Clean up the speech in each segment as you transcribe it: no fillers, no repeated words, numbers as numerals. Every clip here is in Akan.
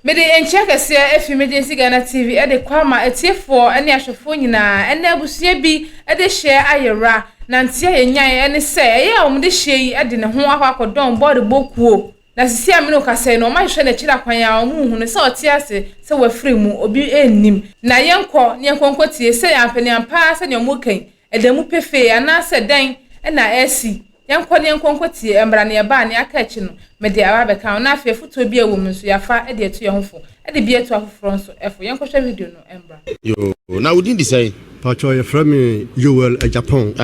me de enche kase efi emergency Ghana TV e de kwama etiefo ene ahwefo nyina ene abusua bi e de share ayera na ntia yenyan ene se ye a omde hye yi de ne ho akwakodon board bokuo na sisi amino kase no ma hwe na kira kwan a omu hu ne se otiase se wafiri mu obi ennim na yenko tie se yampani ampa se ne omukan edemu pefe ana se den na esi yenko tie embra ne ba ne aka echi no me de awa be kan na afi foto bi ewo mu so yafa e de etu ye hofo e de bi etu afoforo nso efo yenko hwe video no embra yo na wudin design Pacho ye frame Joel a Japan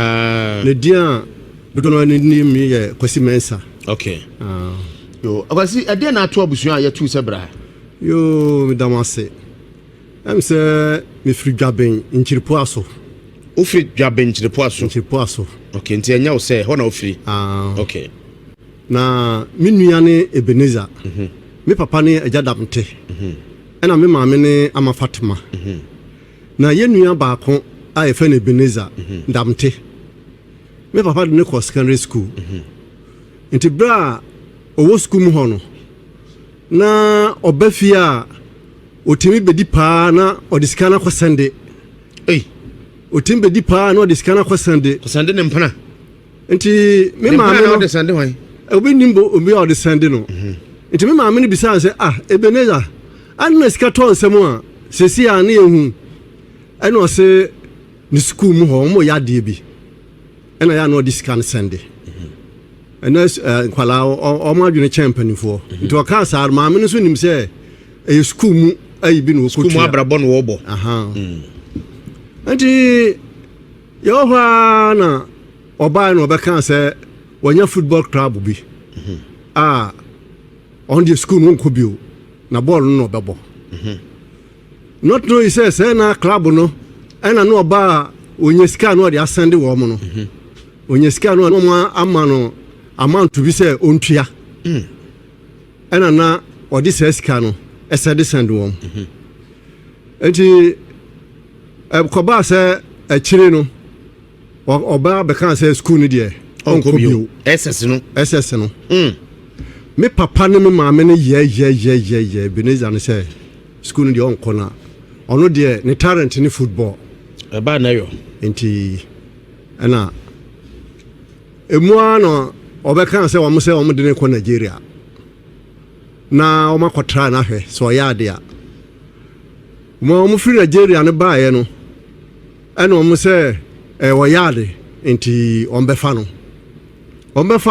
le dia dodo no ni mi ye Kwasi Mensa. Okay. Yo Akwasi e dia na ato abusuan ye tu se bra yo me damase am se me free Dwaben Nchiripo aso o free Dwaben Nchiripo aso okay nti enya wo se ho na o free okay na me nua ne Ebenezer me papa ne Ajadamte ena me maame ne Ama Fatima na ye nua baako a ye fa ne Ebenezer Damte me papa de ne ko secondary school nti bra owo school mu ho no na obafia otimi bedi pa na odiskana ko sende otimi bedi pa na odiskana ko sende ne mpana nti me maame no sende hwan obi nimbo obi o de sende no nti me maame no bisa se Ebenezer anna sika to nsem a sesi a na ehu ena o se ni school mu ho mo ya de bi ena ya no diskan sende ena kwala o ma adwene champion fo nti o ka sa maame no so nim se e school mu ayi bi no ko school mu abrabo no wo bo nti yo ha na oba no be kan se wonya football club bi on the school no ko bio na ball no bebo not no he says na club no ena no oba onye sika no de asende wo mo no onye sika no ama no amount to be say ontua ena na odi sika no esede send wo enti ko ba se akire no oba be kan say school ni de onko bio SS no me papa ne me maame ne ye Ebenezer ne say school ni de onko na ono de ne talent ni football e ba na yo enti ana emua no obeka se wo mo se wo de ne ko Nigeria na o makotra na hwe so ya de a mo free Nigeria ne baaye no ana o mo se wo ya de enti ombefa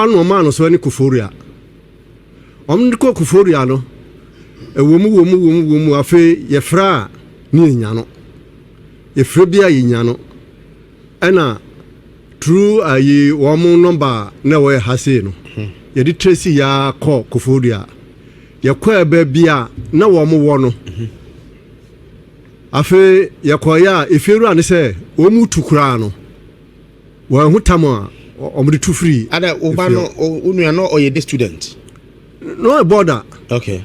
no ma no so ni Kufuria ko Kufuria no wo mu afi ye fra ni nya no ye fra bia ye nya no ana true ayi wo mu number na wo hase no ye di tracy ya ko Kufuria ye ko ebe bia na wo mu wo no afi ye ko ya efiru ane se wo mu tukura no wo hu tamo o mu tu free ada oba no unu no o ye the student no border okay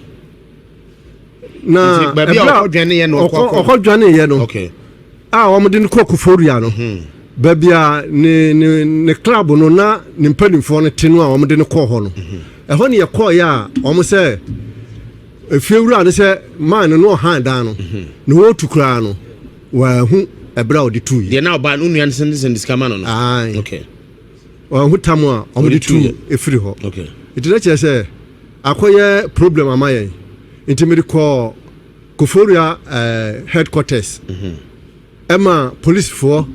na ba bia o dwane ye no o dwane ye no okay wo mu din ko Kufuria no babia ne club no na ne mpanimfo no tenu a wo mu din ko ho no ho ne ye ko ya wo mu se efiewura ne se man no han dan no ne wo tukura no wa hu ebra odi tu ye na oba unu yan send diskama no okay wa hu tamo a o mu tu efiri ho okay it na che se akoye problem amaye intimate call Kufuria headquarters ema police for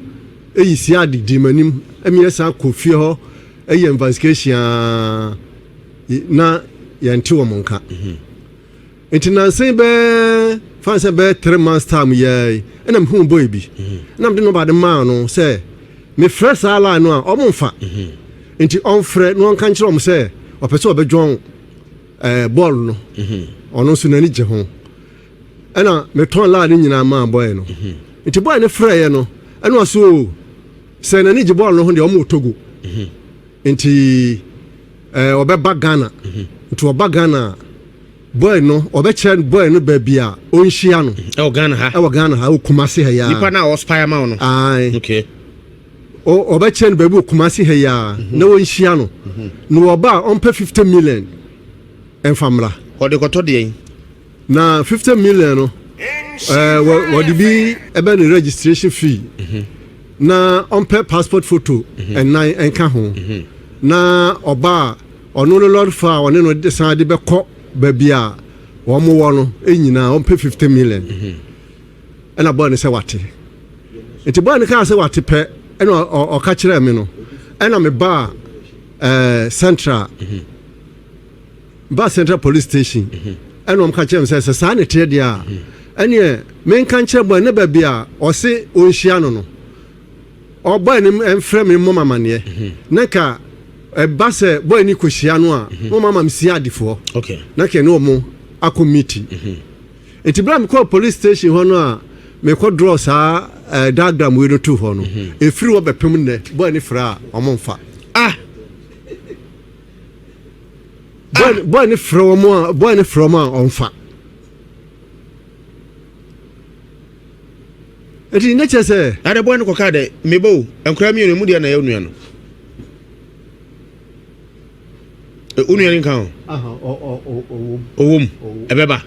eyisi adidi manim emiesa kofie ho eye investigation na yanti wo monka internanse be fanse be 3 months time ye enam hu boy bi enam de no ba de ma no say me fresh ala no a omfa enti on frɛ no kan kire om say opese obedwon ball no ono so nani je ho ena me ton la ni nyina ma boy no enti boy ne frɛ ye no eno so say nani je ball no ho de omo togo enti obeba Ghana enti oba Ghana boy no obeche boy no ba bia onhia no Ghana ha okumase ha ya nipa na ospire ma no okay obeche ba bu okumase ha ya na onhia no no oba on pay 50 million en famra o de koto de na 50 million no what be about the registration fee na on pay passport photo and nine and ho na oba ono lord fa one no decide be ko ba bia wo mo wo no enyina on pay 50 million and about ne say wate enti boy ne ka say wate pe and o ka kire me no and me ba central central police station and ka kire me say sa ne tie dia ene men kan kire boy ne ba bia o se o nhia no o boy ne enfrem me mo mama ne na ka ba se boy ni kohia no a mo mama msi adifo okay na ke no mo akomiti enti bra me call police station ho no a me ko draw sa diagram we no to ho no e free wo bepem ne boy ni fra o mo mfa boy ni fra o mo boy ni from o mfa eti ne chese ade boy ni ko ka de mebo enkura mi mu de na ya nua no unu yan kan owom ebeba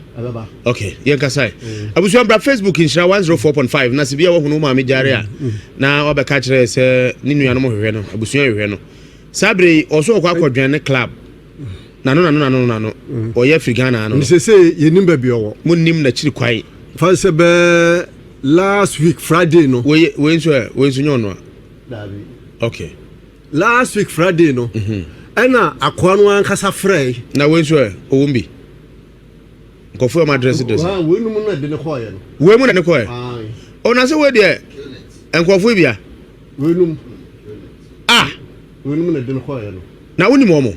okay yen kasai abusu bra Facebook Nhyira 104.5 na sibia wo hunu ma me jare a na obeka kire se ni nua no mo hwehwe no abusu hwehwe no sabre oso kwa akwadwan ne club na no oye Africana no ni se yenim ba bi owo munnim na chiri kwai fa se be last week Friday no we nso nyono okay last week Friday no ena akwanu ankasa frey na wenso owombi nkofo ma address this wenu mu na de ne koye no we mu na ne koye ona se we de nkofo bia wenu mu na de ne koye no na woni mo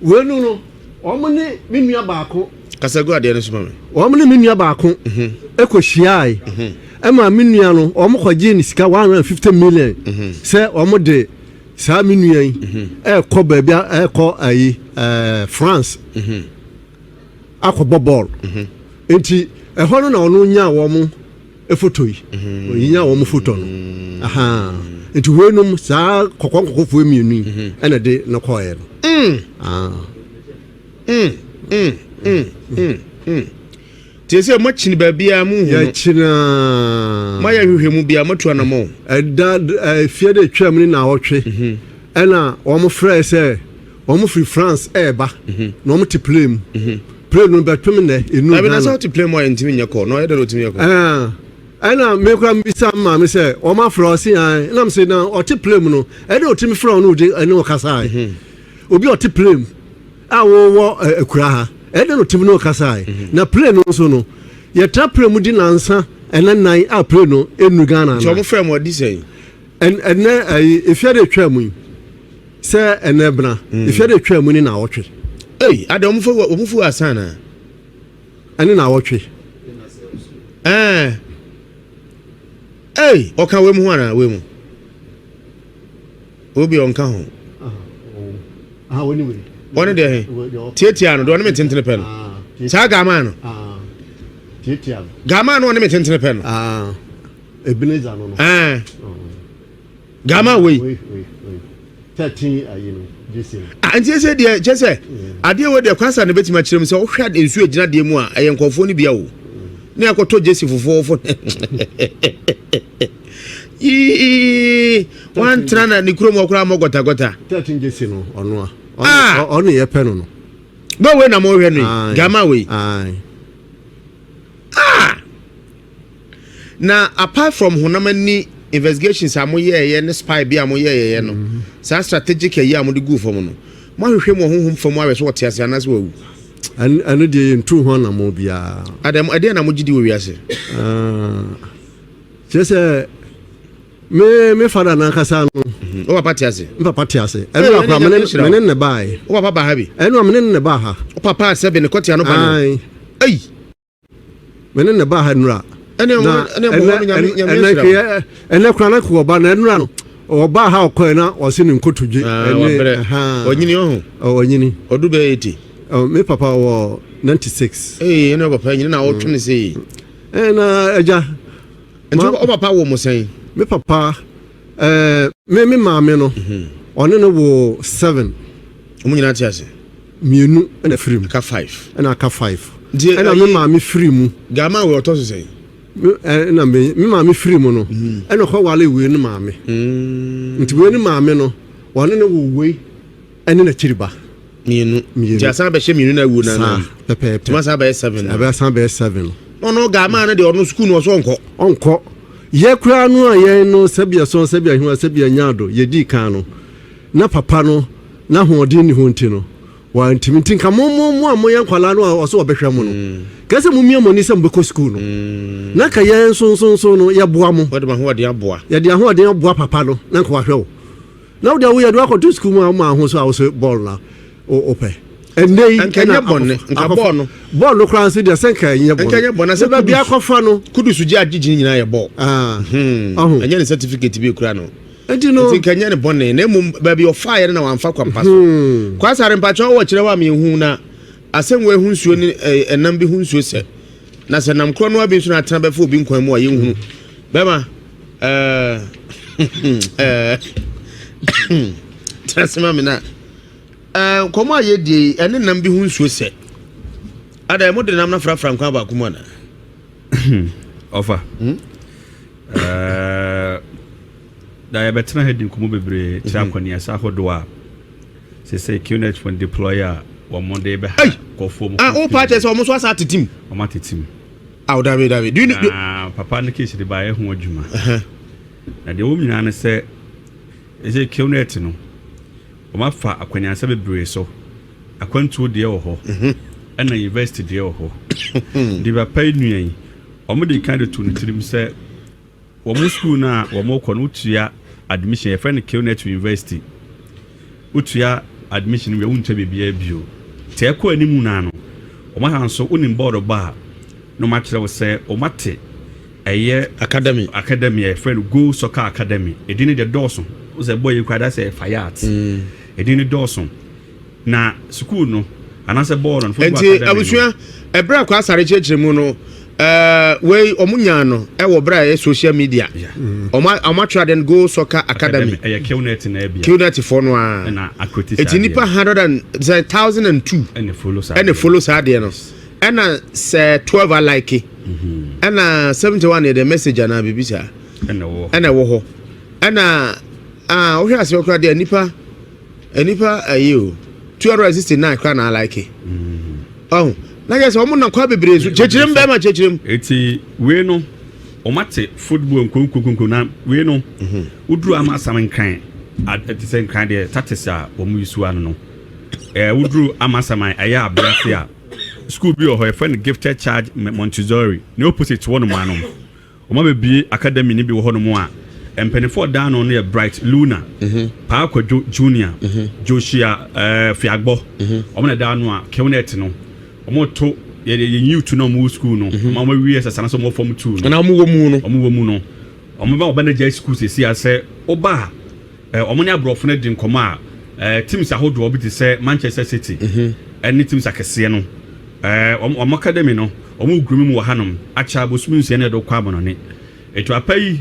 wenu no omo ni minua baako kasago ade ne suma me omo ni minua baako ekohia ema minua no omo kwaje ni sika 150 million se omo de sa minua yi ko ba bia ko ayi France akobo ball enti ho no na ono nya wo mo photo yi oyinya wo mo photo no enti wenum sa kokokofo emienu ena de no koye no tese mo chini ba bia mu hu ya china ma ya hwehwemu bia moto na mo fie de twam ni na wotwe ena wo mo frɛ sɛ wo mo free France eba no mo te play no ba twam ne enu na so te play mo entimi nyako no yede no timi nyako ena me kwa mbisa ma me sɛ wo ma frɛ osi an na me sɛ na o te play no ede o timi frɛ no de ene o kasa obi o te play a wo akura ha ede no timi no kasa na play no so no ye tra play mu di nansa ena nan a play no enu Ghana so mo frɛ mo di sɛ if you dey twa mu say enebna if you dey twa mu ni na wotwe ade o mo fu asana ani na wotwe o ka we mu ana we mu obi on ka ho woni we one de tietia no do ne metentene pe no sa gama no tietia gama no ne metentene pe no Ebenezer no gama we 13 ayino jesi antie se de jese ade we de kwasa ne betima kirem se wo hwa de nsu agina de mu a ayenkofo ni bia wo ne akoto jesi fofofo wan trana ni kuro mo kura mo gota 13 jesi no ono ono ye pe no ba we na mo hwe no gama we na apart from honamani investigations amoye ne spy bia amoye no sa strategic ye amode gu fom no mo hwehwe mo honhom fom awe so wote ase anase wawu anu de ntu ho na mo bia adam ade na mo gidi wo wiase jese me fada na kasa no o papa ti ase enu akwa menen ne bai o papa ba ha bi enu menen ne ba ha o papa se be ne kotia no ba no menen ne ba ha nura ene kuna na ko ba na nura no o ba ha ko na o se ni nkotuje onyini ho onyini odu be 80 me papa wo 96 ene papa nyini na o twene sei na eja ento o papa wo mo sen me papa me maame no one no wo 7 omunyina ti ase mienu na firim ka 5 na ka 5 ɛna me maame firi mu gama we oto so say ɛna me maame firi mu no ɛna kɔ wale we ne maame nti we ne maame no wɔne ne wo we ɛne na kiriba mienu jasa be hye mienu na wu na pepe tuma sa be 7 aba sa be 7 no gama na de ono school no so onko ye kura no a ye no sabia so sabia hu sabia nyado ye di kan no na papa no na hoɔden ni honti no wa ntimintin ka mo amoyan kwala no a so obehwɛ mo no kase mo mia mo ni sɛ mbeko school no na ka ye nso no ye boa mo wode ma hoɔden aboa ye de hoɔden aboa papa no na ka wahwɛ wo na wo de wo ye do akɔto school mu ma ho so a wo so ball na ope enei nkanya bonne nka ball no kran se de senka nye ball nkanya bonne se ba bia kɔfa no kudu suji agigi nyina ye ball anya ne certificate bi kura no enti no nkanya ne bonne na mum ba bi ofire na wanfa kwampa so kwa sare mpacho wo kyerɛ wa me hu na asɛm we hu nsuo ni enam bi hu nsuo sɛ na sɛ nam kro no abi nso na atena ba fa obi nkwan mu a ye hu bema trasema me na komo aye die ene nam bi hu nsuo se ada mo de nam na frafra nkwa ba kuma na offer da ya betena hedin komo bebre tira kwani asa hodo a se QNet when deployer wo monday be ha kofo mo o pa che se o mo so asa tetim o ma tetim David do you papa ne case de ba ye ho adwuma na de wo nyina ne se ese QNet no o ma fa akwanyansa bebre so akwantuo de wo ho na university de wo ho de ba pa nuan o mo de kan de to no tirim se wo mo school na wo mo kɔ no tua admission e friend QNet university utua admission we wunta bebia bio te ekɔ animu na no o ma hanso onim board ba no ma kyerɛ wo sɛ o mate ɛyɛ academy e friend go soccer academy edini de dɔɔso wo sɛ boy kwada sɛ fayat edini dɔɔso na school no anase board no football academy enti abusua ebra kwa asare kyerɛkyerɛ mu no we omunya no e wo bra e social media oma try then go soccer academy e QNet na bia QNet for no a na akroti eti nipa 100,002 and follow sa de no na say 12 like na 71 the message na bibisa na wo ho na wo hwe ase okra de nipa ayo 269 kra na like oh na yes omo na kwa bebre so chechirem be ma chechirem eti we no o mate football nkonkonkonko na we no uduru ama saman ati sen kan de tatesa o mu isu anu no uduru ama saman aya abrase a school bi o ho friend gifted charge Montessori no opposite one man no o ma be academy ni bi wo ho no mu a empenifo down on the bright Luna pa akwadwo junior Joshua Fiagbo o ma down no a QNet no omo to ye youth no mu school no mama wi esa sana so mo form 2 na omo wo mu no omo ba oba na jai school se si ase oba omo ne abrofo na di nkoma teams ahodo obi te se Manchester City any teams akese no omo academy no omo grumi mu wahanom acha bosumi nsia na do kwa abono ne etu apai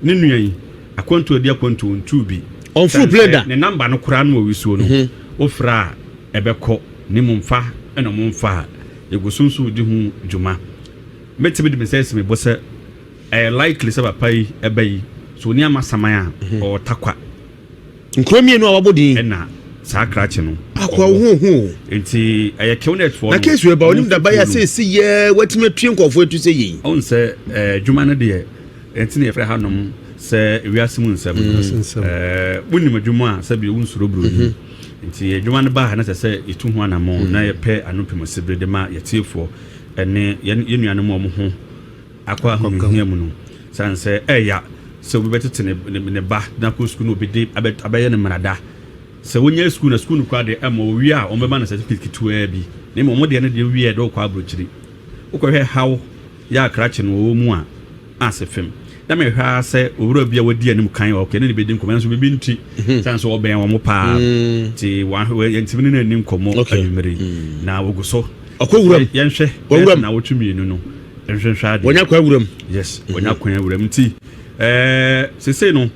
ne nuan akwanto adi akwanto ntu bi on full player ne number no kura no wi suo no ofra ebekọ ne mumfa ena mumfa egosunsu di hu djuma metibi de mesese me bose likely se papai ebai so ni amasamaya o takwa nkromie no awabodi ena sa krache no akwa hu enti QNet for na case we ba onim da ba ya se ye watime tue nkofo etu se yi on se djuma no de enti ne efre hanom se Awiase Mu Nsem bunim djuma se bi unsuro bro nti adwuma no ba na sɛ itu ho anamo na yɛpɛ anopem sebrede ma yɛtiefo ɛne yenuanom ɔmo ho akwa ahomhia mu no sanse ɛya sɛ obi bɛtete ne ba na ko school no obedi abɛyɛ ne mrada sɛ wonya school na school no kwa de ɛma owi a ɔmbɛba na certificate tuaa bi ne ma ɔmo de ne de wie de ɔkɔ abrokyiri wokɔhwɛ haw yɛ akrache no wɔ mu a asefem na me hwa sɛ owura bia wadi anim kan okay ne bedi nkɔmɔ nso bibi nti sanso ɔbɛn wɔn paa ti wa yɛntimi ne anim nkɔmɔ anwumere na woguso akɔwuram yɛnhwɛ wɔwuram na wɔtumi no nhwehwɛ ade wɔnya kwa wuram yes wɔnya kwa wuram nti sese no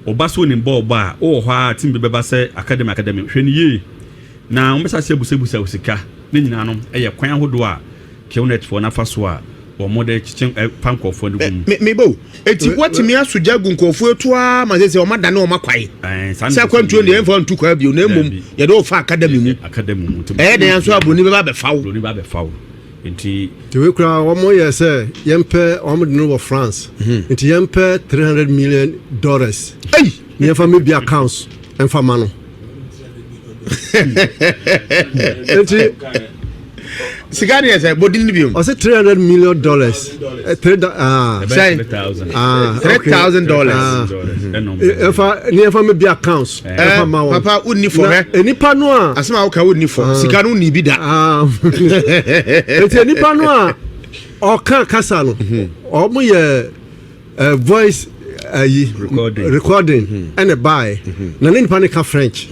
obaso ne bɔ a wo hɔ a tim beba sɛ academy hwɛ ne yie na wɔbɛsa sɛ busebusa usika ne nyina no ɛyɛ kwan ahodo a QNet for na faso a o model chichen panko for the mebo eti watimi asoja gu nkofo etua ma se o madane o makwai se akwantuo ne emfa ntu kwa bio na emom ye do fa academy mu den anso aboni be ba be fawo nti we kra wo mo ye se yempe o mo de no France nti yempe $300 million ei ne fa me bi accounts emfa ma no nti Sigari is a body nibium. I said $300 million. $3,000. If I never may be accounts, Papa would need for her any panoa. As my okay would need for Sigaro Nibida. It's any panoa or Casano or my voice recording and a buy. Nanin Panica French.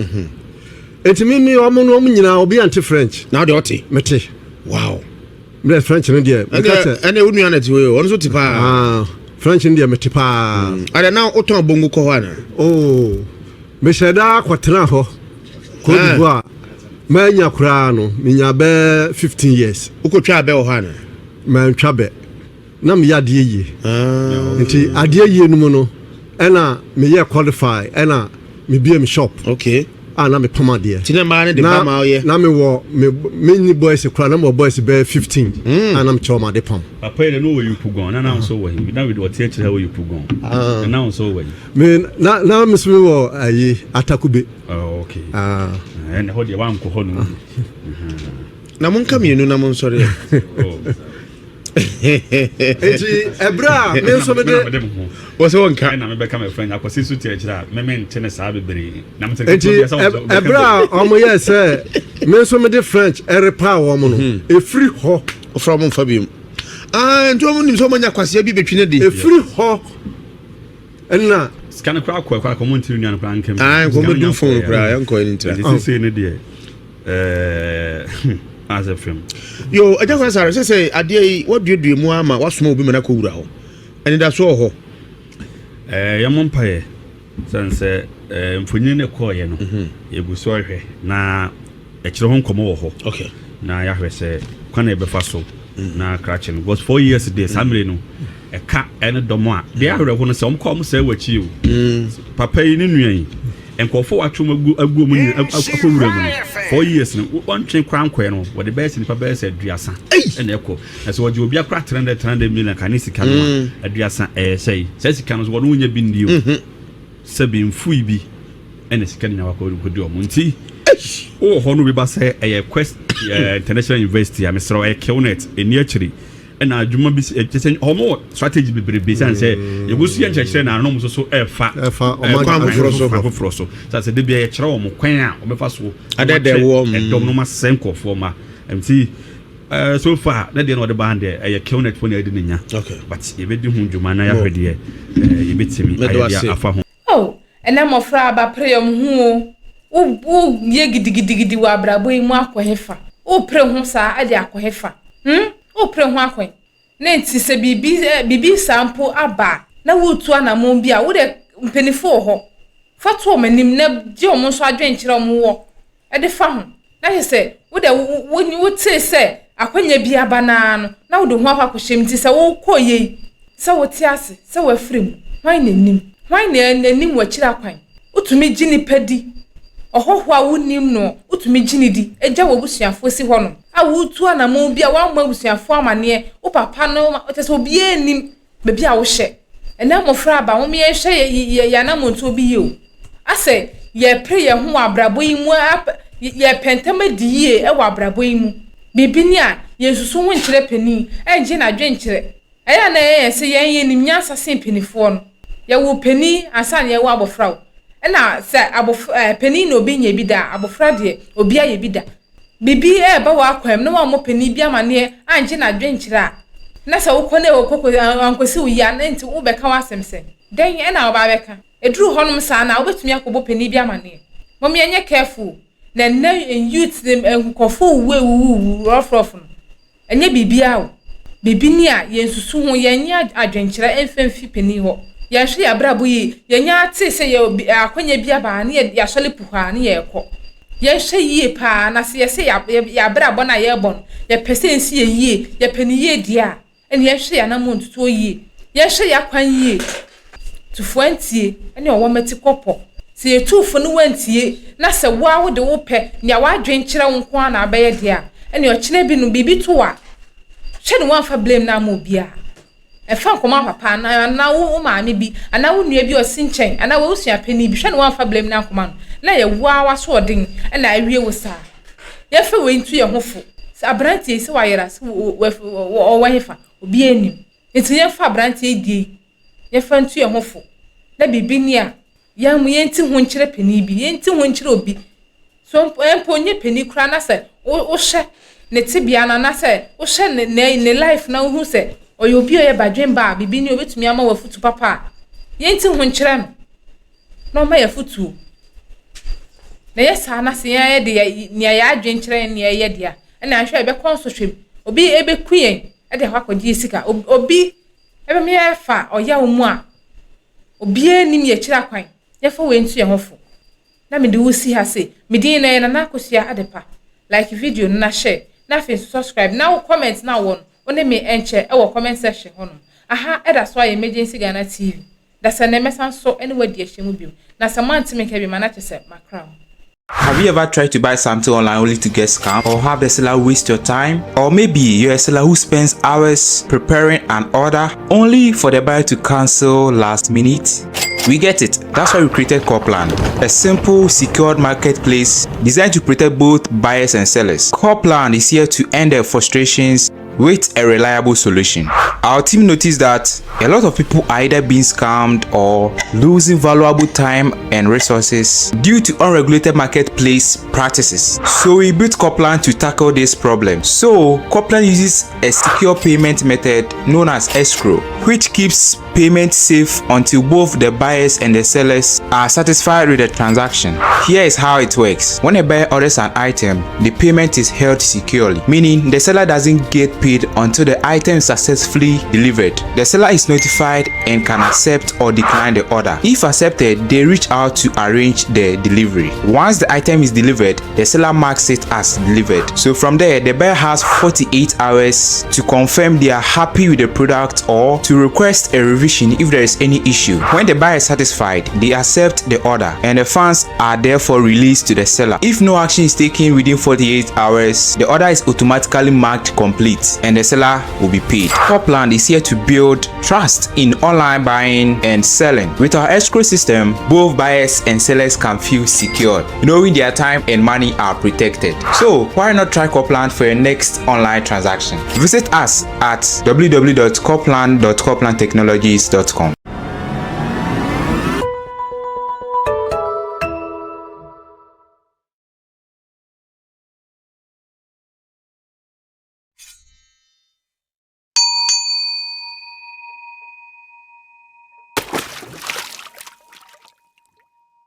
It's me or woman will be anti French. Now the Oti Mete. Wow. Me French in India. And they wouldn't know it way. Also tipa. French India metipa. I now Oton Bongo Kowana. Oh. Me shada kwatena ho. Cote d'Ivoire. Manya krano. Minya be 15 years. Uko twa be ohana. Me twa be. Na me yade yi. Nti ade yi no mu no. Ena me ye qualify. Ena me be me shop. Okay. Na me pama de tinema ne de pama oye na me wo me ni boys kra na mo boys be 15 and am choma de pam papa ile no wo you pugon na so wo na we do tie kire wo you pugon na so wo me na me so wo ayi atakube okay and ho de wan ko ho no na mon kamienu na mon sore Eti ebra me so me de wo so wonka na me be come friend akwasi su tie kira me ntene saa bebre na me ebra omo yes me so me de French erepa wo mo no e free ho from Fabium nto mo nim so manya kwase bi betwine de e free ho enna scan kwa mo ntiri nua kwa nkam ko mo dum phone kwa yanko ni ntira sisi ne de as a film yo aja kwa sare say ade what do mu ama wasoma obi mana ko wura ho eni da so ho yamompaye sense mfonyin ne ko ye no eguso hwe na ekire ho nkomo wo ho okay na ya hwe se kwana e befa so na krachen was 4 years dey samre no eka ene domo a dey ahwe ho no se omko se wachi o papa yi ne nuan enkofo watwom agu mu akowura mu 4 years no ontwe krankwe no wo de best ni papa se aduasa ene eko na se wo je obi akra 300 million kanisika no aduasa sei sika no wo no nya bi ndio sabi mfui bi ene sika ni nyawako kodi o munti o ho no bi ba se quest international university amesro QNet eni achiri ena adwuma bi tesen homo strategy bi brebe san se yegusu ye nchekere na no muso so efa froso sa se de bia ye kire o mo kwan a o befa so adede wo edom no ma senko fo ma mti so far na de no de band e QNet fo na edi nya but ye be di hu dwuma na ya hwede ye betimi ayi afa ho oh ena mo fra ba preyom hu o ye gidigidi wa brabo yi mu akohefa o pre hu sa ade akohefa o pre hu akwen na nti se bibi sample aba na wotu anamon bia wo de mpenifo ho fatu o manim na di o mo so adwenkire o mo wo e de fa ho na se wo de wo te se akwanya bia aba na wo de hu akwa kwhyem ti se wo koye se wo ti ase se wo afrem hwan na nanim wa kire akwan utumi gini padi ohoho a wonim no utumi gini di eja wo busuafo si ho no a wotu anamon bia wa ma busuafo amane wo papa no otese obi enim be bia wo hye ena mofra ba wo me hye ya na monto obi ye o ase ye pre ye ho abrabo yi mu ye pentama diye e wa abrabo yi mu bibini a yesusu ho nkire pani enje na dwenkire eya na ye se ye nim nyasa sen penifo no ye wo pani asan ye wo abofra wo ena se pani no bi nya bi da abofra de obi aye bi da bibi ba wa akwam no wa mo pani bi amane anje na dwenkire a na se wo kone wo kokko ankosi wo ya na nti wo beka wa semse den ena wo ba beka edru honum sa na wo betumi akobo pani bi amane mo me enye careful na youth them nkofo we rough no enye bibia wo bibi ni a yensusu ho yenye adwenkire emfemfi pani ho ya hwe ya brabo yi yenya ate se ye akwanya bia ba na ya hole puha na ye ekọ Ye hwe yie pa na se ye se ya bra bo na ye bon ye pese nsi ye yie ye pani ye dia ene ye hwe ya na mo ntuto yie ye hwe ya kwan yie tufo antie ene owo mati kopo se ye tufo no wantie na se wa wo de wo pe nya wa adwen kire wo nko na abaye dia ene o kire bi no bibi to wa hwe ne wanfa blame na mo bia e fa nkoma papa na wo maame bi ana wo nua bi o sinchen ana wo sua pani bi hwe ne wanfa blame na nkoma na ye wa so odin na awie wo sa ye fe we ntu ye hofo abrantie se wa yera se o wa hefa obi enim enti ye fa abrantie die ye fa ntu ye hofo na bibi ni a ya mu ye nti ho nkire pani bi ye nti ho nkire obi so empo nye pani kura na se wo hye ne tibia na se wo hye ne life na wo hu se oyo obi oye badwen ba bibi ni obetumi ama wa futu papa ye nti ho nkire no ma ya futu na yesa na se ya de nia ya adwen kire nia ye dia na ahwe ebe konso hwem obi ebe kuyen e de hakodi sika obi ebe me fa oya wo mu a obi enim ye kire akwan ye fa we ntu ye hofo na me de wusi ha se me din na na akosua adepa like video na share na fe subscribe na comment na won one me enche e wo comment section hono aha e da so ya emergency Ghana TV da se na mesan so anywhere de ahye mu bi na se manti me ka bi mana chese makram. Have you ever tried to buy something online only to get scammed, or have the seller waste your time? Or maybe you're a seller who spends hours preparing an order only for the buyer to cancel last minute? We get it. That's why we created Copland, a simple, secured marketplace designed to protect both buyers and sellers. Copland is here to end their frustrations with a reliable solution. Our team noticed that a lot of people are either being scammed or losing valuable time and resources due to unregulated marketplace practices. So we built Copland to tackle this problem. So Copland uses a secure payment method known as escrow, which keeps payment safe until both the buyers and the sellers are satisfied with the transaction. Here is how it works. When a buyer orders an item, the payment is held securely, meaning the seller doesn't get paid until the item is successfully delivered. The seller is notified and can accept or decline the order. If accepted, they reach out to arrange the delivery. Once the item is delivered, the seller marks it as delivered. So from there, the buyer has 48 hours to confirm they are happy with the product or to request a revision if there is any issue. When the buyer is satisfied, they accept the order and the funds are therefore released to the seller. If no action is taken within 48 hours, the order is automatically marked complete and the seller will be paid. Copland is here to build trust in online buying and selling. With our escrow system, both buyers and sellers can feel secure, knowing their time and money are protected. So why not try Copland for your next online transaction? Visit us at www.copland.coplandtechnologies.com.